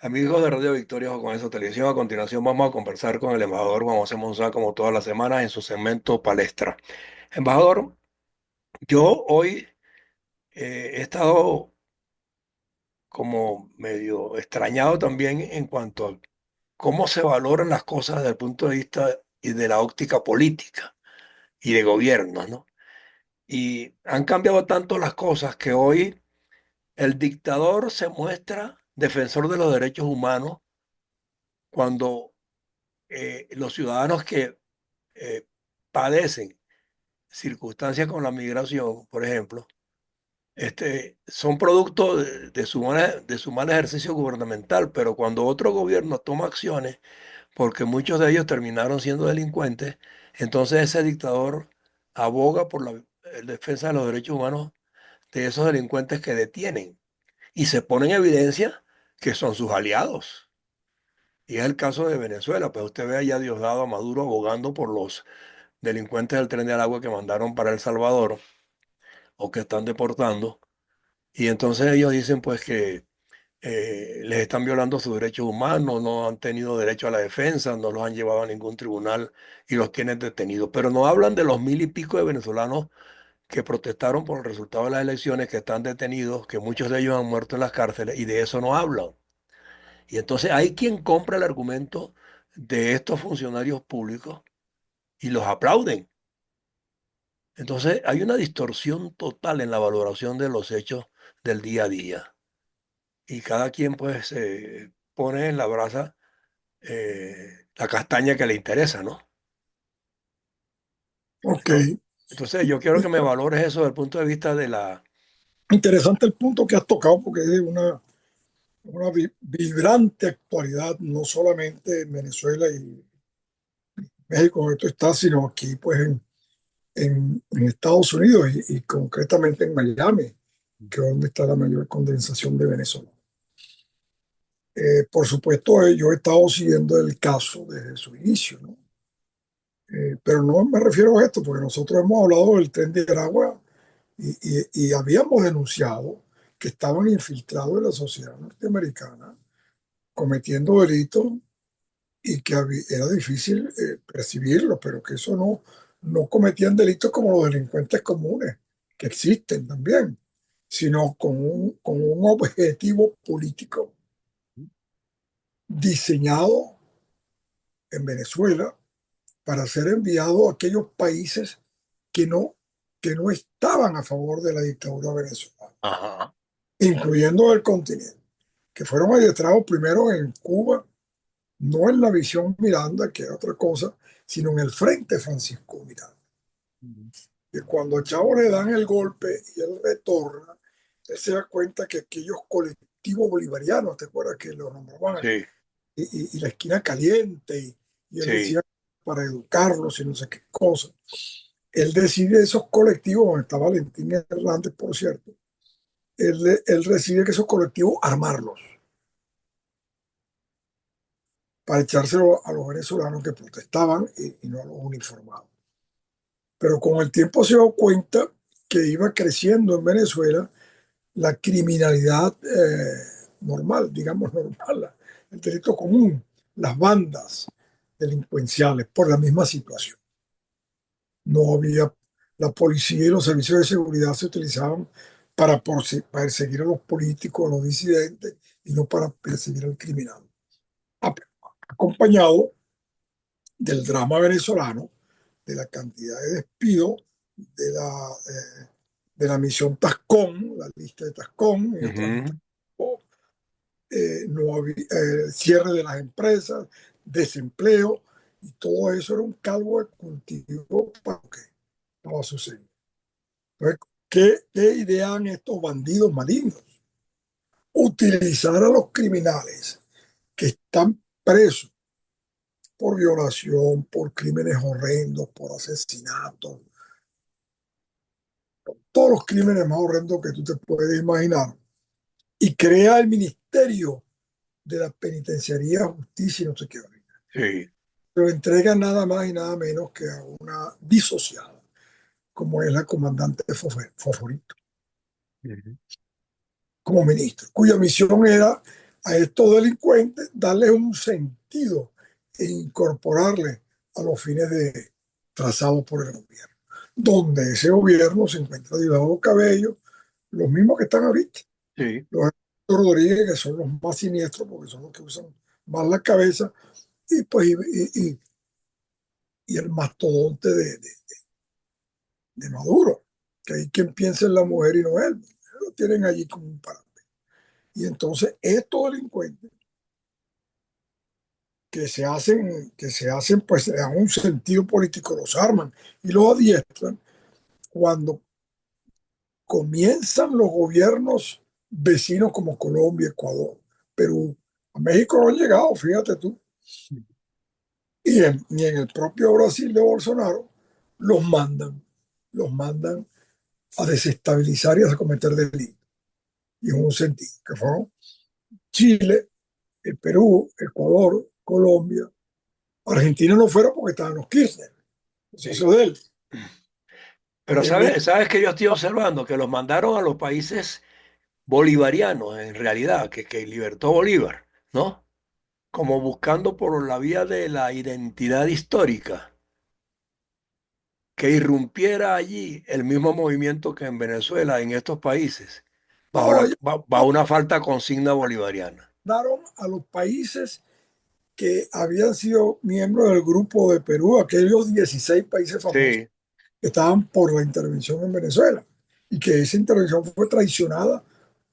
Amigos de Radio Victoria o con esa televisión, a continuación vamos a conversar con el embajador Juan José Monzá como todas las semanas en su segmento Palestra. Embajador, yo hoy he estado como medio extrañado también en cuanto a cómo se valoran las cosas desde el punto de vista y de la óptica política y de gobierno, ¿no? Y han cambiado tanto las cosas que hoy el dictador se muestra defensor de los derechos humanos cuando los ciudadanos que eh, padecen circunstancias con la migración, por ejemplo, son producto de su mal ejercicio gubernamental, pero cuando otro gobierno toma acciones, porque muchos de ellos terminaron siendo delincuentes, entonces ese dictador aboga por la defensa de los derechos humanos de esos delincuentes que detienen y se pone en evidencia que son sus aliados. Y es el caso de Venezuela, pues usted ve allá a Diosdado a Maduro abogando por los delincuentes del Tren de Aragua que mandaron para El Salvador o que están deportando. Y entonces ellos dicen pues que les están violando sus derechos humanos, no han tenido derecho a la defensa, no los han llevado a ningún tribunal y los tienen detenidos. Pero no hablan de los mil y pico de venezolanos que protestaron por el resultado de las elecciones, que están detenidos, que muchos de ellos han muerto en las cárceles y de eso no hablan. Y entonces hay quien compra el argumento de estos funcionarios públicos y los aplauden. Entonces hay una distorsión total en la valoración de los hechos del día a día y cada quien pues pone en la brasa la castaña que le interesa, ¿no? Ok, Entonces, entonces yo quiero que me valores eso desde el punto de vista de la... interesante el punto que has tocado porque es una vibrante actualidad, no solamente en Venezuela y México, donde tú estás, sino aquí pues en Estados Unidos y concretamente en Miami, que es donde está la mayor condensación de Venezuela. Por supuesto, yo he estado siguiendo el caso desde su inicio, ¿no? Pero no me refiero a esto, porque nosotros hemos hablado del Tren de Aragua y habíamos denunciado que estaban infiltrados en la sociedad norteamericana cometiendo delitos y que era difícil percibirlo, pero que eso no cometían delitos como los delincuentes comunes, que existen también, sino con un objetivo político diseñado en Venezuela para ser enviado a aquellos países que no, que no estaban a favor de la dictadura venezolana, Ajá. incluyendo el continente, que fueron adiestrados primero en Cuba, no en la visión Miranda, que era otra cosa, sino en el Frente Francisco Miranda. Y cuando a Chavo le dan el golpe y él retorna, él se da cuenta que aquellos colectivos bolivarianos, ¿te acuerdas que lo nombraban? Sí, Y la esquina caliente, y él sí. decía para educarlos y no sé qué cosa. Él decide esos colectivos, donde está Valentín Hernández, por cierto, él decide que esos colectivos armarlos para echárselo a los venezolanos que protestaban y no a los uniformados. Pero con el tiempo se dio cuenta que iba creciendo en Venezuela la criminalidad normal, digamos normal, el delito común, las bandas delincuenciales por la misma situación. No había, la policía y los servicios de seguridad se utilizaban para perseguir a los políticos, a los disidentes y no para perseguir al criminal. Acompañado del drama venezolano, de la cantidad de despidos, de de la misión Tascón, la lista de Tascón, en el tránsito, Ujú. no había, cierre de las empresas, desempleo, y todo eso era un caldo de cultivo para lo que estaba sucediendo. Entonces, ¿qué idean estos bandidos malignos? Utilizar a los criminales que están presos por violación, por crímenes horrendos, por asesinato, todos los crímenes más horrendos que tú te puedes imaginar, y crea el Ministerio de la Penitenciaría, Justicia y no sé qué. Sí. Pero entrega nada más y nada menos que a una disociada, como es la comandante Foforito, Ujú. como ministro, cuya misión era a estos delincuentes, darles un sentido e incorporarles a los fines trazados por el gobierno, donde ese gobierno se encuentra Diosdado Cabello, los mismos que están ahorita, Sí. los Rodríguez, que son los más siniestros porque son los que usan más la cabeza, y pues y el mastodonte de Maduro, que hay quien piensa en la mujer y no él, lo tienen allí como un parante. Y entonces estos delincuentes que se hacen, pues le dan un sentido político, los arman y los adiestran cuando comienzan los gobiernos vecinos como Colombia, Ecuador, Perú. A México no han llegado, fíjate tú. Y en el propio Brasil de Bolsonaro los mandan a desestabilizar y a cometer delitos. Y en un sentido, que fueron Chile, el Perú, Ecuador, Colombia. Argentina no fueron porque estaban los Kirchner, los Sí. socios de él. Pero En México, sabes que yo estoy observando que los mandaron a los países bolivarianos, en realidad, que libertó Bolívar, ¿no? Como buscando por la vía de la identidad histórica, que irrumpiera allí el mismo movimiento que en Venezuela, en estos países, no, ellos bajo una falta consigna bolivariana. mandaron a los países que habían sido miembros del grupo de Perú, aquellos 16 países famosos Sí, que estaban por la intervención en Venezuela, y que esa intervención fue traicionada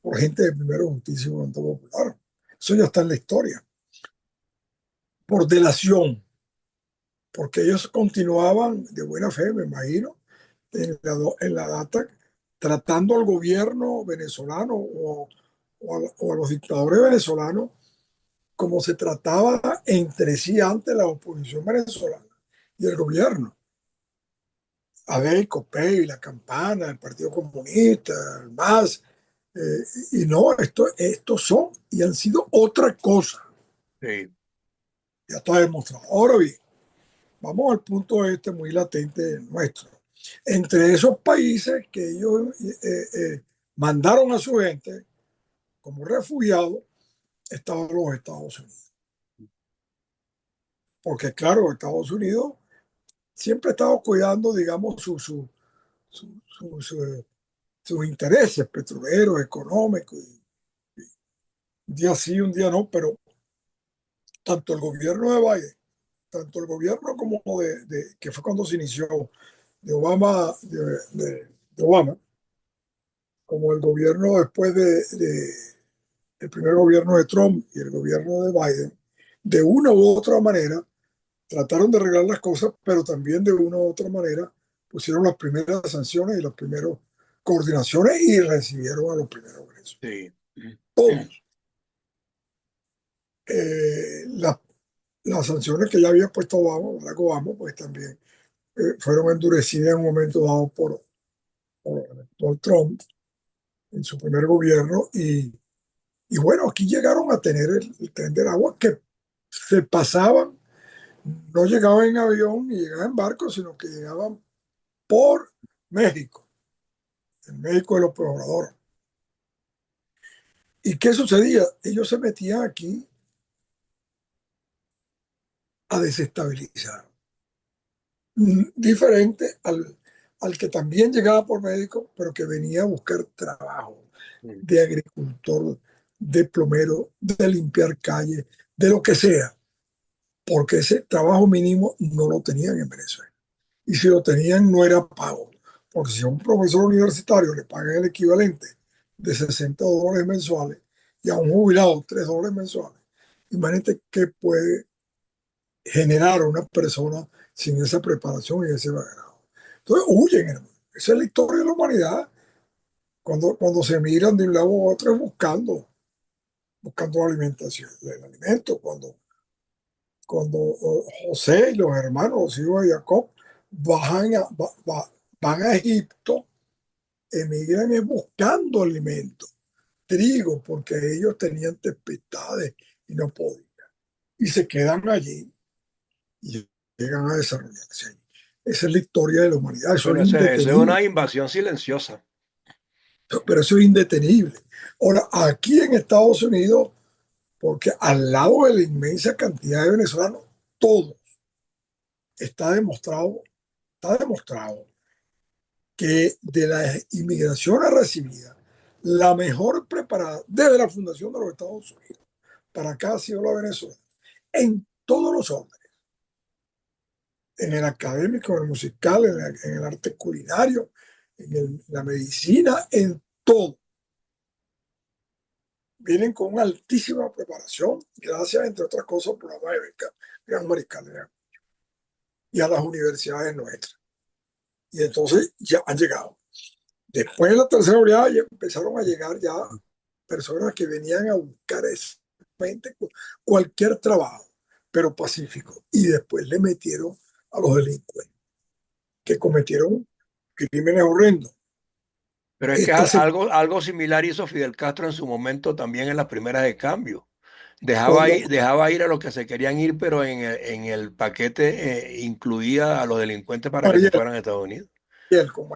por gente de Primero Justicia y Voluntad Popular. Eso ya está en la historia. Por delación, porque ellos continuaban de buena fe, me imagino, en la data, tratando al gobierno venezolano o a los dictadores venezolanos como se trataba entre sí antes la oposición venezolana y el gobierno. Abel, Copey, la Campana, el Partido Comunista, el MAS, y no, estos son y han sido otra cosa. sí, Ya está demostrado. Ahora bien, vamos al punto este muy latente nuestro. Entre esos países que ellos mandaron a su gente como refugiados, estaban los Estados Unidos. Porque claro, Estados Unidos siempre ha estado cuidando, digamos, su- sus, sus intereses petroleros, económicos. Un día sí, un día no, pero tanto el gobierno de Biden, tanto el gobierno como que fue cuando se inició de Obama, de Obama, como el gobierno después el primer gobierno de Trump y el gobierno de Biden, de una u otra manera trataron de arreglar las cosas, pero también de una u otra manera pusieron las primeras sanciones y las primeras coordinaciones y recibieron a los primeros presos. sí. Todos. Las sanciones que ya había puesto Obama, Barack Obama, pues también fueron endurecidas en un momento dado por Trump en su primer gobierno. Y bueno, aquí llegaron a tener el tren del agua que se pasaban, no llegaban en avión ni llegaban en barco, sino que llegaban por México, el México de los Obrador. ¿Y qué sucedía? Ellos se metían aquí a desestabilizar. Diferente al que también llegaba por México, pero que venía a buscar trabajo de agricultor, de plomero, de limpiar calles, de lo que sea, porque ese trabajo mínimo no lo tenían en Venezuela. Y si lo tenían no era pago, porque si a un profesor universitario le pagan el equivalente de $60 mensuales y a un jubilado $3 mensuales, imagínate qué puede generar a una persona sin esa preparación y ese background. Entonces huyen, hermano. Esa es la historia de la humanidad. Cuando se miran de un lado a otro buscando la alimentación, el alimento. Cuando José y los hermanos, los hijos de Jacob, van a Egipto, emigran buscando alimento, trigo, porque ellos tenían tempestades y no podían. Y se quedan allí y llegan a desarrollarse allí. Esa es la historia de la humanidad, eso Bueno, es esa es indetenible, una invasión silenciosa. pero eso es indetenible. Ahora, aquí en Estados Unidos, porque al lado de la inmensa cantidad de venezolanos, todo está demostrado, está demostrado que de las inmigraciones recibidas, la mejor preparada desde la fundación de los Estados Unidos para acá ha sido la Venezuela, en todos los órdenes, en el académico, en el musical, en el arte culinario, la medicina, en todo. Vienen con una altísima preparación, gracias, entre otras cosas, al programa de beca Gran Mariscal y a las universidades nuestras. Y entonces ya han llegado. Después de la tercera oleada ya empezaron a llegar ya personas que venían a buscar cualquier trabajo, pero pacífico. Y después le metieron a los delincuentes que cometieron crímenes horrendos. Pero es que Esta se algo similar hizo Fidel Castro en su momento también en las primeras de cambio. lo Dejaba ir a los que se querían ir, pero en el paquete incluía a los delincuentes para que se Mariel, fueran a Estados Unidos. como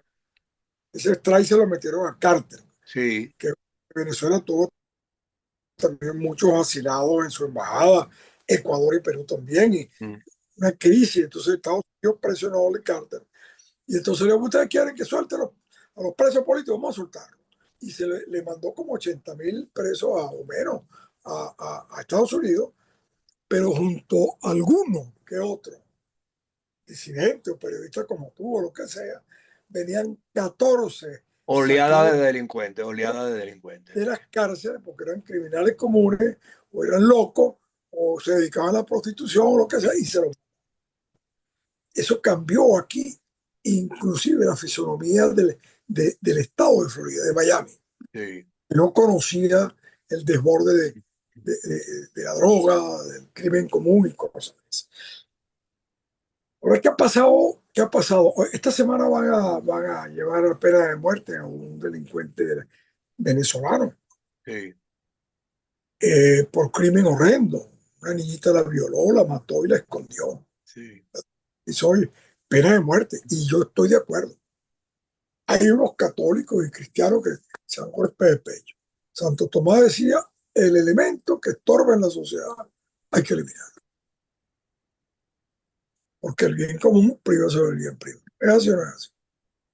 ese strike se lo metieron a Carter, Sí. que Venezuela tuvo también muchos asilados en su embajada, Ecuador y Perú también, y Mm. una crisis. Entonces Estados Unidos presionó a Carter. Y entonces ustedes quieren que suelte a los presos políticos, vamos a soltarlos. Y le mandó como 80.000 presos o menos a Estados Unidos, pero junto a algunos que otros, disidentes o periodistas como tú o lo que sea, venían 14 Oleada saqueos de delincuentes, oleada de delincuentes. de las cárceles porque eran criminales comunes o eran locos o se dedicaban a la prostitución o lo que sea, eso cambió aquí, inclusive la fisonomía del estado de Florida, de Miami. Sí. No conocía el desborde de la droga, del crimen común y cosas así. Ahora, ¿qué ha pasado? ¿Qué ha pasado? Esta semana van a llevar a pena de muerte a un delincuente venezolano Sí, por crimen horrendo. Una niñita la violó, la mató y la escondió. sí. Y soy pena de muerte. Y yo estoy de acuerdo. Hay unos católicos y cristianos que se dan golpe de pecho. Santo Tomás decía, el elemento que estorba en la sociedad hay que eliminarlo, porque el bien común priva sobre el bien privado. ¿Es así o no es así?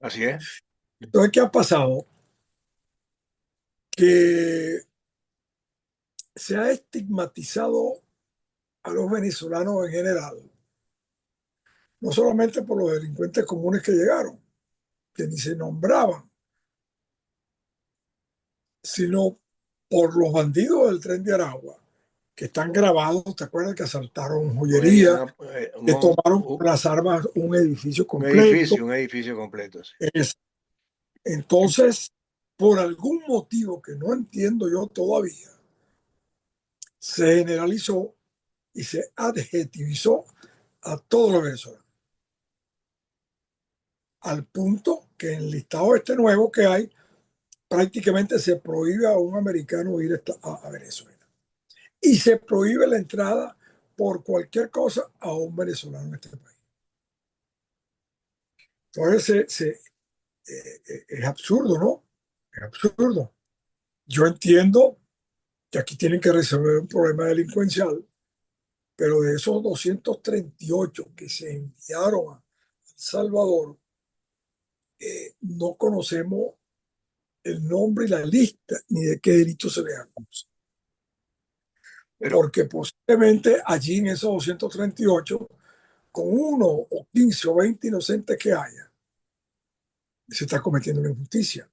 Así es. Entonces, ¿qué ha pasado? Que se ha estigmatizado a los venezolanos en general, no solamente por los delincuentes comunes que llegaron, que ni se nombraban, sino por los bandidos del tren de Aragua, que están grabados. ¿Te acuerdas que asaltaron joyería, que tomaron con las armas un edificio completo? Un edificio completo. Sí. Es- Entonces, por algún motivo que no entiendo yo todavía, se generalizó y se adjetivizó a todos los venezolanos, al punto que en el listado este nuevo que hay, prácticamente se prohíbe a un americano ir a Venezuela. Y se prohíbe la entrada por cualquier cosa a un venezolano en este país. Entonces, es absurdo, ¿no? Es absurdo. Yo entiendo que aquí tienen que resolver un problema delincuencial, pero de esos 238 que se enviaron a El Salvador, no conocemos el nombre y la lista ni de qué delito se les acusa. Pero, Porque posiblemente allí en esos 238, con uno o 15 o 20 inocentes que haya, se está cometiendo una injusticia.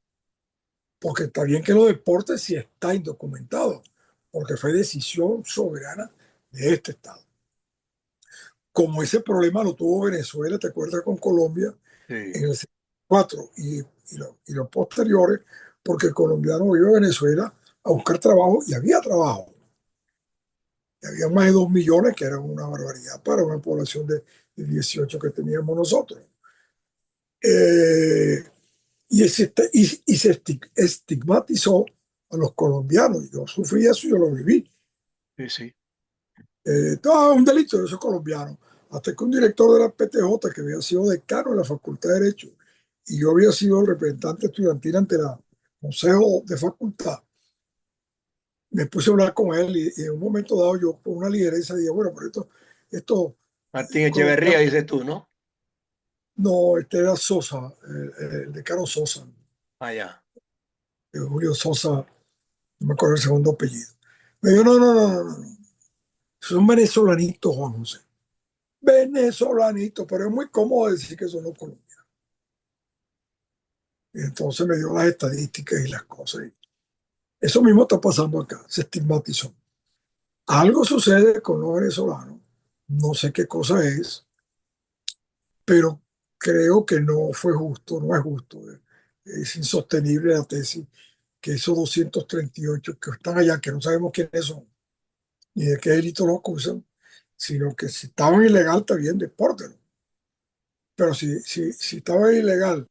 Porque está bien que lo deporte si está indocumentado, porque fue decisión soberana de este Estado. Como ese problema lo tuvo Venezuela, ¿te acuerdas? Con Colombia sí. en el 74 y los posteriores, porque el colombiano iba a Venezuela a buscar trabajo y había trabajo. Y había más de 2 millones, que era una barbaridad para una población de 18 que teníamos nosotros. Eh, y se estigmatizó a los colombianos. Yo sufrí eso, yo lo viví. Sí, sí. Todo un delito, yo soy colombiano. Hasta que un director de la PTJ, que había sido decano de la Facultad de Derecho, y yo había sido representante estudiantil ante el Consejo de Facultad, me puse a hablar con él y en un momento dado yo con una ligereza dije, bueno, pero esto Martín colombiano, Echeverría, dices tú, ¿no? no, este era Sosa, el de Carlos Sosa, Allá. Julio Sosa, no me acuerdo el segundo apellido. Me dijo, no, no, no, no, no, no. Son venezolanitos, Juan José. Venezolanitos, pero es muy cómodo decir que son los colombianos. Y entonces me dio las estadísticas y las cosas. Y eso mismo está pasando acá, se estigmatizó. Algo sucede con los venezolanos, no sé qué cosa es, pero creo que no fue justo, no es justo. Es insostenible la tesis que esos 238 que están allá, que no sabemos quiénes son, ni de qué delito los acusan, sino que si estaban ilegal, está bien, depórtenlo. Pero si estaba ilegal,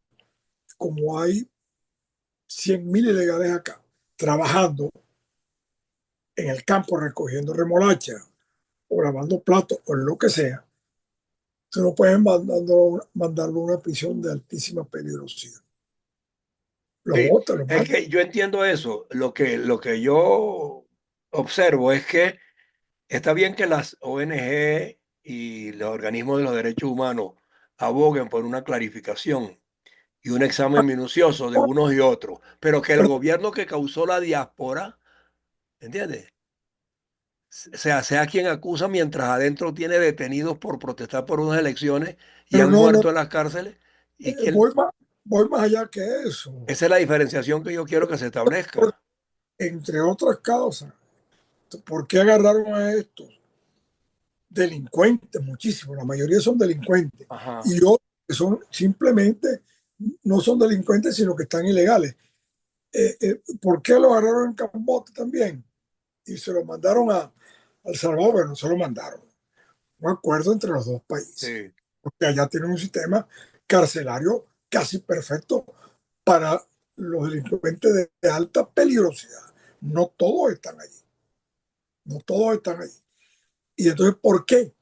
como hay 100.000 ilegales acá, trabajando en el campo recogiendo remolacha o lavando platos o lo que sea, tú no puedes mandarlo a una prisión de altísima peligrosidad. Lo Sí, botan, lo es matan. que yo entiendo eso. Lo que yo observo es que está bien que las ONG y los organismos de los derechos humanos aboguen por una clarificación y un examen minucioso de unos y otros, pero que el Pero, gobierno que causó la diáspora, ¿entiendes? Sea quien acusa mientras adentro tiene detenidos por protestar por unas elecciones y pero han no, no, muerto en las cárceles. ¿Y quién? voy voy más allá que eso. Esa es la diferenciación que yo quiero que se establezca. Entre otras causas, ¿por qué agarraron a estos delincuentes? Muchísimos, la mayoría son delincuentes. Ajá. Y otros que son simplemente, no son delincuentes, sino que están ilegales. ¿Por qué lo agarraron en Cambote también? Y se lo mandaron a El Salvador, bueno, se lo mandaron. Un acuerdo entre los dos países. Sí, Porque allá tienen un sistema carcelario casi perfecto para los delincuentes de alta peligrosidad. No todos están allí, no todos están allí. Y entonces, ¿por qué?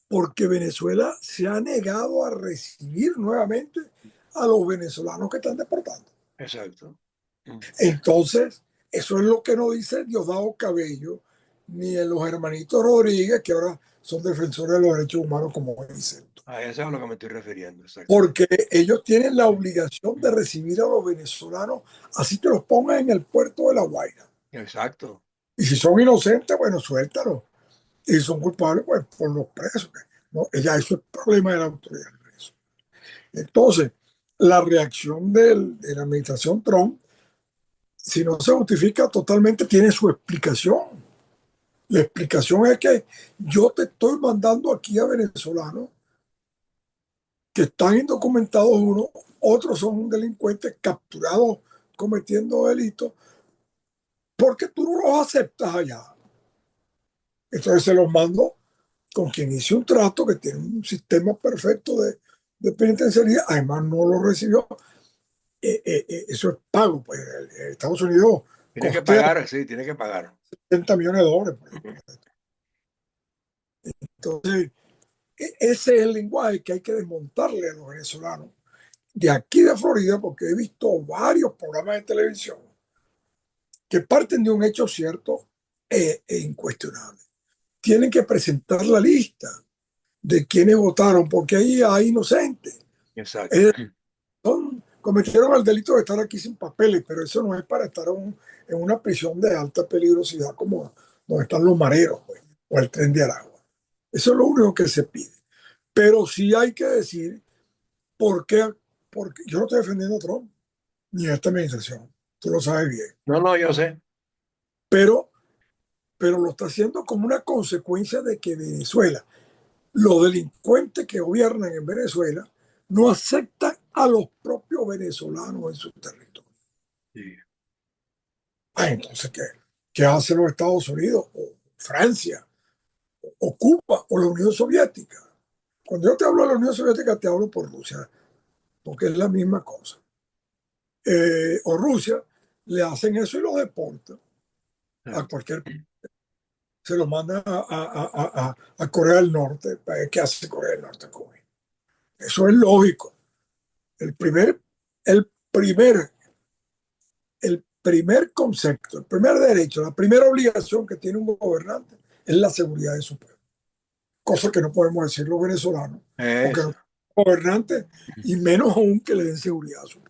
Porque Venezuela se ha negado a recibir nuevamente a los venezolanos que están deportando. exacto. Mm. Entonces, eso es lo que no dice Diosdado Cabello, ni en los hermanitos Rodríguez, que ahora son defensores de los derechos humanos, como dicen. A eso es a lo que me estoy refiriendo, exacto. Porque ellos tienen la obligación de recibir a los venezolanos, así te los pongan en el puerto de La Guaira. Exacto. Y si son inocentes, bueno, suéltalos. Y si son culpables, pues por los presos. ¿No? Ya eso es problema de la autoridad del preso. Entonces, la reacción de la administración Trump, si no se justifica totalmente, tiene su explicación. La explicación es que yo te estoy mandando aquí a venezolanos que están indocumentados unos, otros son delincuentes capturados cometiendo delitos, porque tú no los aceptas allá. Entonces se los mando con quien hice un trato que tiene un sistema perfecto de penitenciaría, además no lo recibió. Eso es pago, pues Estados Unidos Tiene que costea pagar, sí, tiene que pagar. 70 millones de dólares. Ujú. Entonces, ese es el lenguaje que hay que desmontarle a los venezolanos de aquí de Florida, porque he visto varios programas de televisión que parten de un hecho cierto e incuestionable. Tienen que presentar la lista de quienes votaron, porque ahí hay inocentes. Exacto. Eh, cometieron el delito de estar aquí sin papeles, pero eso no es para estar en una prisión de alta peligrosidad como donde están los mareros, pues, o el tren de Aragua. Eso es lo único que se pide. Pero sí hay que decir por qué, porque yo no estoy defendiendo a Trump ni a esta administración, tú lo sabes bien, No, no, yo sé. pero, pero lo está haciendo como una consecuencia de que Venezuela, los delincuentes que gobiernan en Venezuela, no aceptan a los propios venezolanos en su territorio. Sí. Entonces, ¿qué hacen los Estados Unidos, o Francia, o Cuba, o la Unión Soviética? Cuando yo te hablo de la Unión Soviética, te hablo por Rusia, porque es la misma cosa. O Rusia, le hacen eso y lo deportan a cualquier, se lo mandan a Corea del Norte. ¿Qué hace Corea del Norte con él? Eso es lógico. El primer, el primer, el primer concepto, el primer derecho, la primera obligación que tiene un gobernante es la seguridad de su pueblo. Cosa que no podemos decir los venezolanos, porque no Eso. son gobernantes y menos aún que le den seguridad a su pueblo.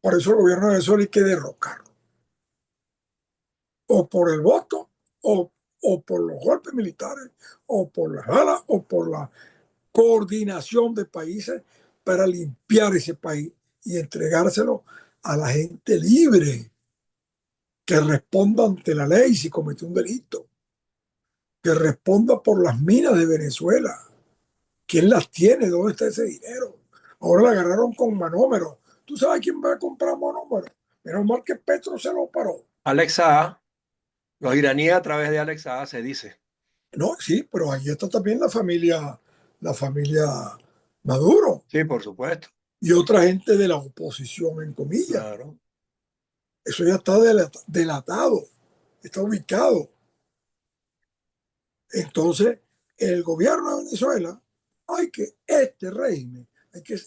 Por eso el gobierno de Venezuela hay que derrocarlo, o por el voto, o, o por los golpes militares, o por las balas, o por la coordinación de países para limpiar ese país y entregárselo a la gente libre que responda ante la ley si cometió un delito, que responda por las minas de Venezuela. ¿Quién las tiene? ¿Dónde está ese dinero? Ahora la agarraron con manómeros. ¿Tú sabes quién va a comprar manómeros? Menos mal que Petro se lo paró. Alexa, los iraníes a través de Alexa se dice. No, sí, pero ahí está también la familia Maduro Sí, por supuesto. y otra gente de la oposición, en comillas. Claro. Eso ya está delatado, está ubicado. Entonces, el gobierno de Venezuela, este régimen,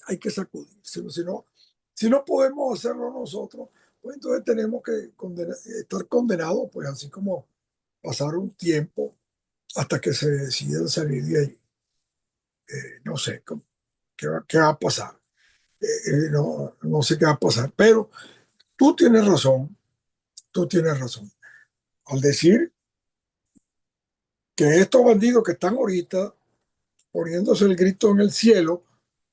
hay que sacudir. Si no podemos hacerlo nosotros, pues entonces tenemos que estar condenados, pues así como pasar un tiempo hasta que se decidan salir de ahí. No sé qué va a pasar. No sé qué va a pasar, pero tú tienes razón, tú tienes razón. Al decir que estos bandidos que están ahorita poniéndose el grito en el cielo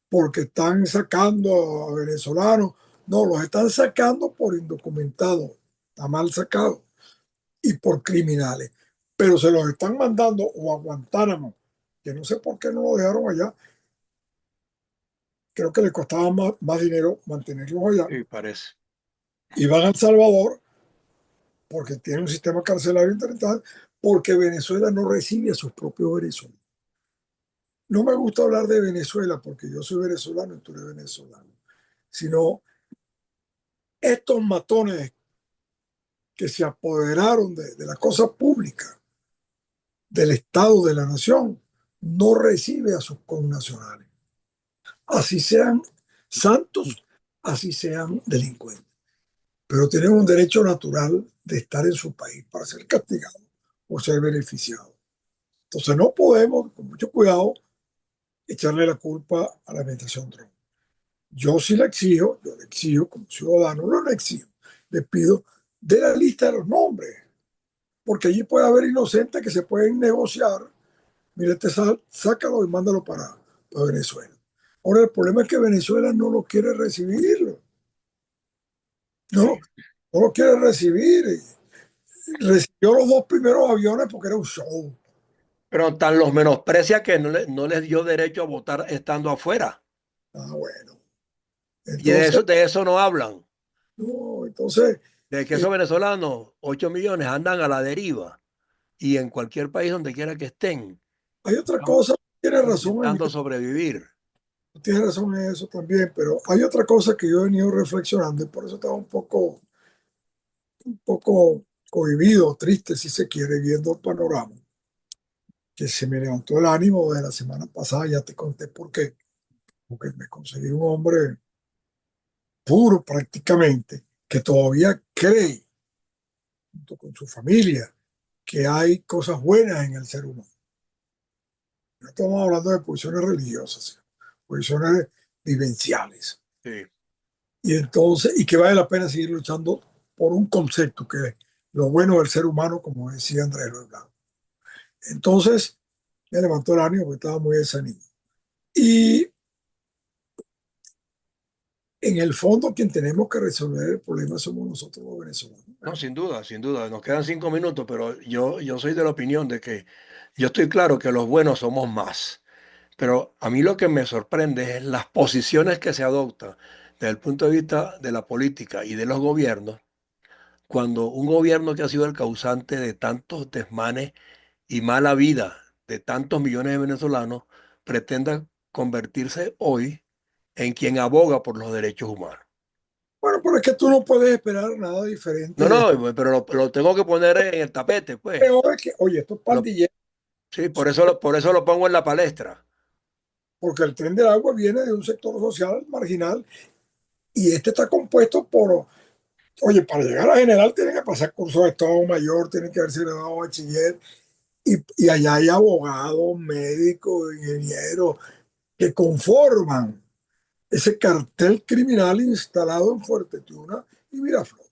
porque están sacando a venezolanos. No, los están sacando por indocumentados, está mal sacado, y por criminales. Pero se los están mandando o a Guantánamo, que no sé por qué no lo dejaron allá. Creo que les costaba más dinero mantenerlos allá. Sí, parece. Y van a El Salvador porque tiene un sistema carcelario internacional, porque Venezuela no recibe a sus propios venezolanos. No me gusta hablar de Venezuela porque yo soy venezolano y tú eres venezolano, sino estos matones que se apoderaron de la cosa pública, del Estado, de la nación, no recibe a sus connacionales. Así sean santos, así sean delincuentes. Pero tienen un derecho natural de estar en su país para ser castigados o ser beneficiados. Entonces no podemos, con mucho cuidado, echarle la culpa a la administración Trump. Yo sí la exijo, yo le exijo como ciudadano, no le exijo, le pido de la lista de los nombres, porque allí puede haber inocentes que se pueden negociar. Mire, sácalo y mándalo para Venezuela. Ahora, el problema es que Venezuela no lo quiere recibir, Sí. no lo quiere recibir. Recibió los dos primeros aviones porque era un show. Pero tan los menosprecia que no les dio derecho a votar estando afuera. Ah, bueno. Y Entonces, de eso no hablan. no, entonces De que eh, esos venezolanos, 8 millones, andan a la deriva. Y en cualquier país donde quiera que estén, hay otra están cosa, intentando sobrevivir. tienes razón en eso también, pero hay otra cosa que yo he venido reflexionando y por eso estaba un poco cohibido, triste si se quiere, viendo el panorama, que se me levantó el ánimo de la semana pasada, ya te conté por qué, porque me conseguí un hombre puro prácticamente, que todavía cree, junto con su familia, que hay cosas buenas en el ser humano. No estamos hablando de posiciones religiosas, sino posiciones vivenciales. Sí. Y que vale la pena seguir luchando por un concepto que es lo bueno del ser humano, como decía Andrés Luis Blanco. Entonces, me levantó el ánimo porque estaba muy desanimado. Y en el fondo, quien tenemos que resolver el problema somos nosotros los venezolanos. No, sin duda, sin duda. Nos quedan 5 minutos, pero yo soy de la opinión de que yo estoy claro que los buenos somos más. Pero a mí lo que me sorprende es las posiciones que se adoptan desde el punto de vista de la política y de los gobiernos, cuando un gobierno que ha sido el causante de tantos desmanes y mala vida de tantos millones de venezolanos pretenda convertirse hoy en quien aboga por los derechos humanos. Bueno, pero es que tú no puedes esperar nada No, diferente de no, pero lo tengo que poner en el tapete, pues. peor que, oye, estos Lo- pandilleros, sí, por eso lo pongo en la palestra. porque el tren del agua viene de un sector social marginal y este está compuesto por Oye, para llegar a general tienen que pasar cursos de Estado Mayor, tienen que haberse graduado bachiller, y allá hay abogados, médicos, ingenieros que conforman ese cartel criminal instalado en Fuerte Tiuna y Miraflores.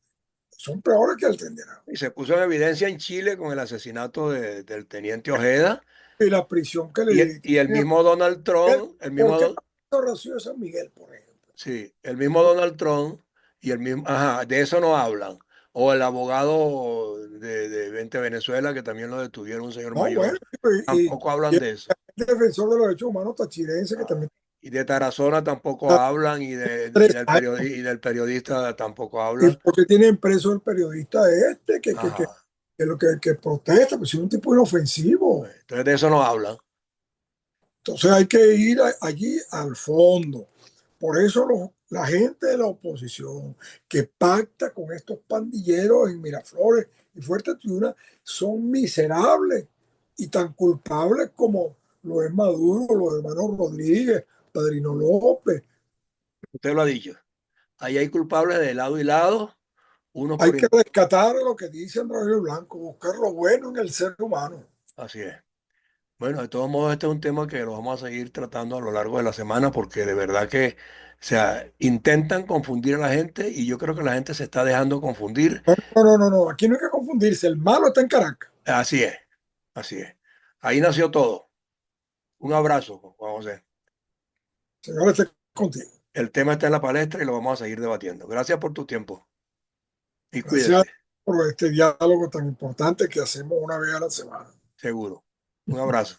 Son peores que el Tenderán. Y se puso en evidencia en Chile con el asesinato del teniente Ojeda Y la prisión que le y, dieron y el a mismo Donald Miguel, Trump, ¿por qué no hizo Rocío de San Miguel, por ejemplo? sí, el mismo Donald Trump y el mismo, ajá, de eso no hablan. O el abogado de 20 Venezuela, que también lo detuvieron, un señor No, bueno, mayor, y, tampoco y hablan de eso. el defensor de los derechos humanos tachirense que Ah, también y de Tarazona tampoco está hablan, tres años. y del periodista tampoco ¿Y hablan. por qué tienen preso el periodista este Ajá. que lo que protesta? Pues es un tipo inofensivo. Entonces de eso no hablan. Entonces hay que ir allí al fondo. Por eso la gente de la oposición que pacta con estos pandilleros en Miraflores y Fuerte Tiuna son miserables y tan culpables como lo es Maduro, los hermanos Rodríguez, Padrino López. Usted lo ha dicho. Ahí hay culpables de lado y lado, unos Hay por... que rescatar lo que dice Andrés Blanco, buscar lo bueno en el ser humano. Así es. Bueno, de todos modos, este es un tema que lo vamos a seguir tratando a lo largo de la semana porque de verdad que, o sea, intentan confundir a la gente y yo creo que la gente se está dejando confundir. No, no, no, no, no. Aquí no hay que confundirse. El malo está en Caracas. Así es, así es. Ahí nació todo. Un abrazo, Juan José. Señores, esté contigo. El tema está en la palestra y lo vamos a seguir debatiendo. Gracias por tu tiempo y Gracias cuídate, por este diálogo tan importante que hacemos una vez a la semana. seguro. Un abrazo.